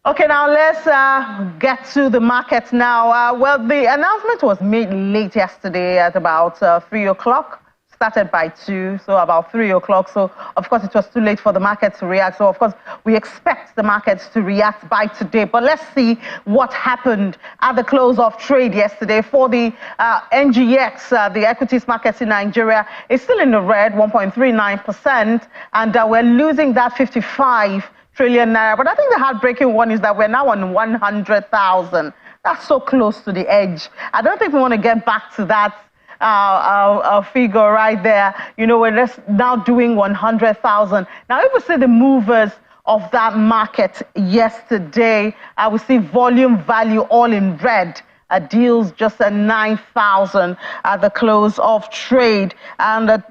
Okay, now let's get to the market now. Well, the announcement was made late yesterday at about 3 o'clock. Started by 2, so about 3 o'clock. So, of course, it was too late for the market to react. So, of course, we expect the markets to react by today. But let's see what happened at the close of trade yesterday. For the NGX, the equities markets in Nigeria, is still in the red, 1.39%. And we're losing that 55 trillion naira. But I think the heartbreaking one is that we're now on 100,000. That's so close to the edge. I don't think we want to get back to that figure right there. You know, we're just now doing 100,000. Now, if we see the movers of that market yesterday, we see volume value all in red. Deals just at 9,000 at the close of trade. And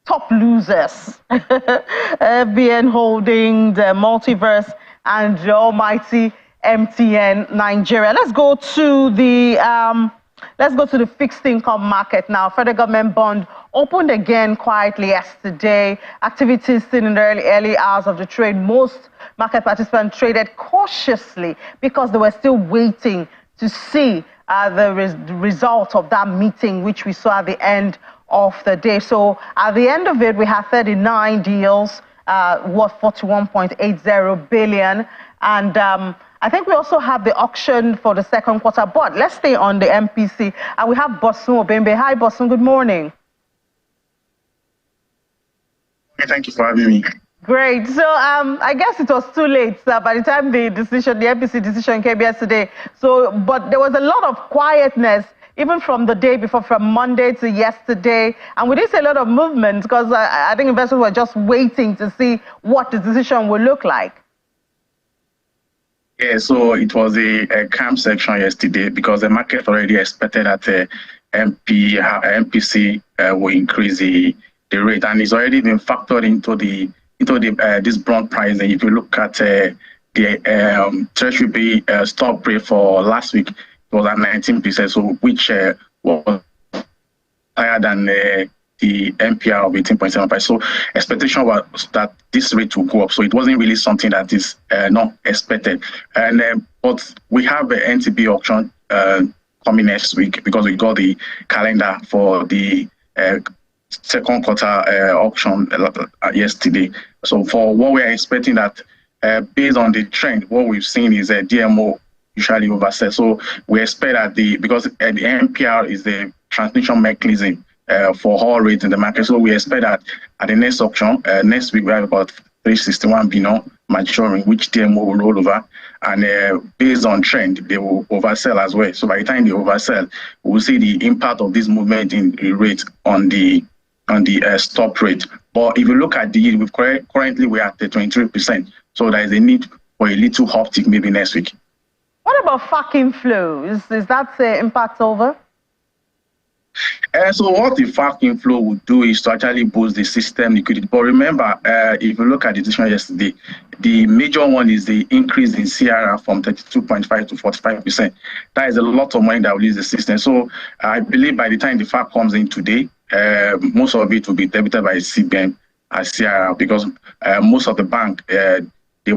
top losers, FBN Holdings, Multiverse, and the almighty MTN Nigeria. Let's go to the fixed income market now. Federal government bond opened again quietly yesterday. Activities still in the early hours of the trade. Most market participants traded cautiously because they were still waiting to see the result of that meeting, which we saw at the end of the day. So at the end of it, we had 39 deals worth 41.80 billion. And I think we also have the auction for the second quarter. But let's stay on the MPC. And we have Bosun Obembe. Hi, Bosun. Good morning. Thank you for having me. Great. So I guess it was too late by the time the MPC decision came yesterday. So, but there was a lot of quietness even from the day before, from Monday to yesterday. And we didn't see a lot of movement because I think investors were just waiting to see what the decision would look like. Yeah, so it was a calm section yesterday because the market already expected that MPC will increase the rate, and it's already been factored into this bond pricing. If you look at the Treasury stock rate for last week, it was at 19%, so which was higher than the MPR of 18.75. So expectation was that this rate will go up. So it wasn't really something that is not expected. And but we have an NTB auction coming next week because we got the calendar for the second quarter auction yesterday. So for what we're expecting, that based on the trend, what we've seen is a DMO usually oversell. So we expect that because the MPR is the transmission mechanism for all rates in the market. So we expect that at the next auction, next week, we have about 361 billion maturing, which DMO will roll over. And based on trend, they will oversell as well. So by the time they oversell, we'll see the impact of this movement in rate on the stop rate. But if you look at the yield, currently we're at the 23%. So there is a need for a little uptick maybe next week. What about FAC inflow? Is that impact over? So what the FAC inflow would do is to actually boost the system liquidity. But remember, if you look at the decision yesterday, the major one is the increase in CRR from 32.5 to 45%. That is a lot of money that will leave the system. So I believe by the time the FAC comes in today, most of it will be debited by CBN as CRR because most of the bank they've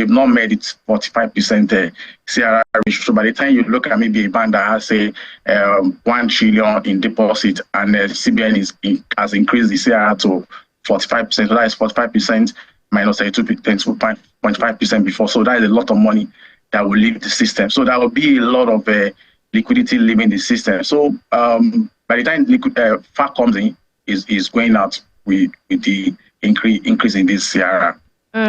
not made it 45% CRR ratio. So by the time you look at maybe a bank that has say 1 trillion in deposit and CBN has increased the CRR to 45%, so that is 45% minus 2.5% before. So that is a lot of money that will leave the system. So that will be a lot of liquidity leaving the system. So by the time FAC comes in, is going out with the increase in this CRR.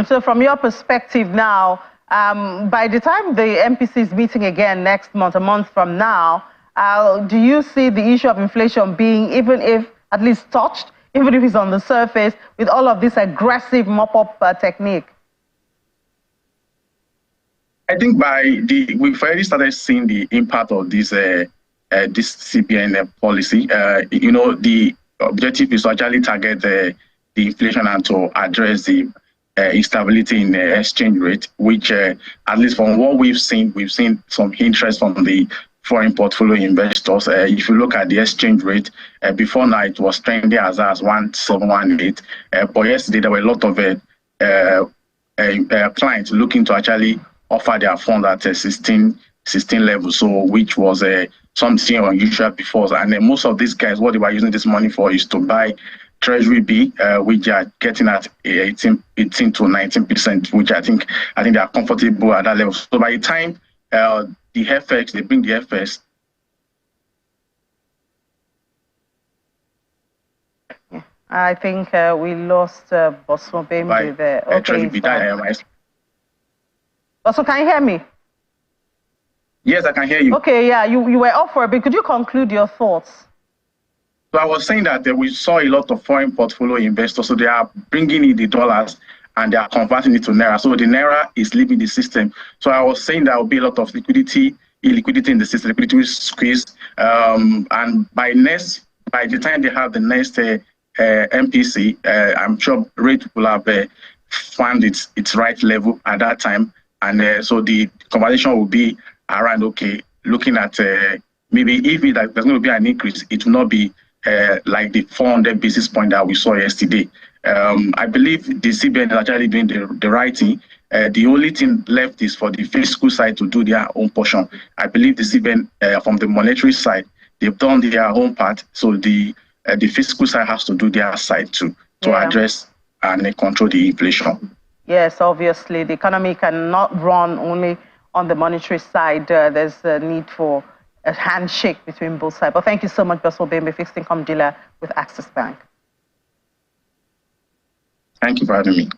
So from your perspective now, by the time the MPC is meeting again next month, a month from now, do you see the issue of inflation being, even if at least touched, even if it's on the surface, with all of this aggressive mop-up technique? I think we've already started seeing the impact of this CBN policy. You know, the objective is to actually target the inflation and to address the instability in the exchange rate, which at least from what we've seen some interest from the foreign portfolio investors. If you look at the exchange rate, before now it was trending as 1718, but yesterday there were a lot of clients looking to actually offer their fund at a 16 level, so which was something unusual before. And most of these guys, what they were using this money for is to buy Treasury B, which are getting at 18 to 19%, which I think they are comfortable at that level. So by the time the FX, they bring the FX. I think we lost Bosso Bembe there. Okay, Bosso, can you hear me? Yes, I can hear you. Okay, yeah, you were off for a bit. Could you conclude your thoughts? So I was saying that we saw a lot of foreign portfolio investors, so they are bringing in the dollars and they are converting it to Naira. So the Naira is leaving the system. So I was saying there will be a lot of illiquidity in the system, liquidity squeeze. And by the time they have the next MPC, I'm sure rate will have found its right level at that time. And so the conversation will be around, okay, looking at maybe if there's going to be an increase, it will not be like the 400 basis point that we saw yesterday. I believe the CBN is actually doing the right thing. The only thing left is for the fiscal side to do their own portion. I believe the CBN, from the monetary side, they've done their own part. So the fiscal side has to do their side too, to address and control the inflation. Yes, obviously, the economy cannot run only on the monetary side. There's a need for a handshake between both sides. But thank you so much, Bosso Bembe, fixed income dealer with Access Bank. Thank you for having me.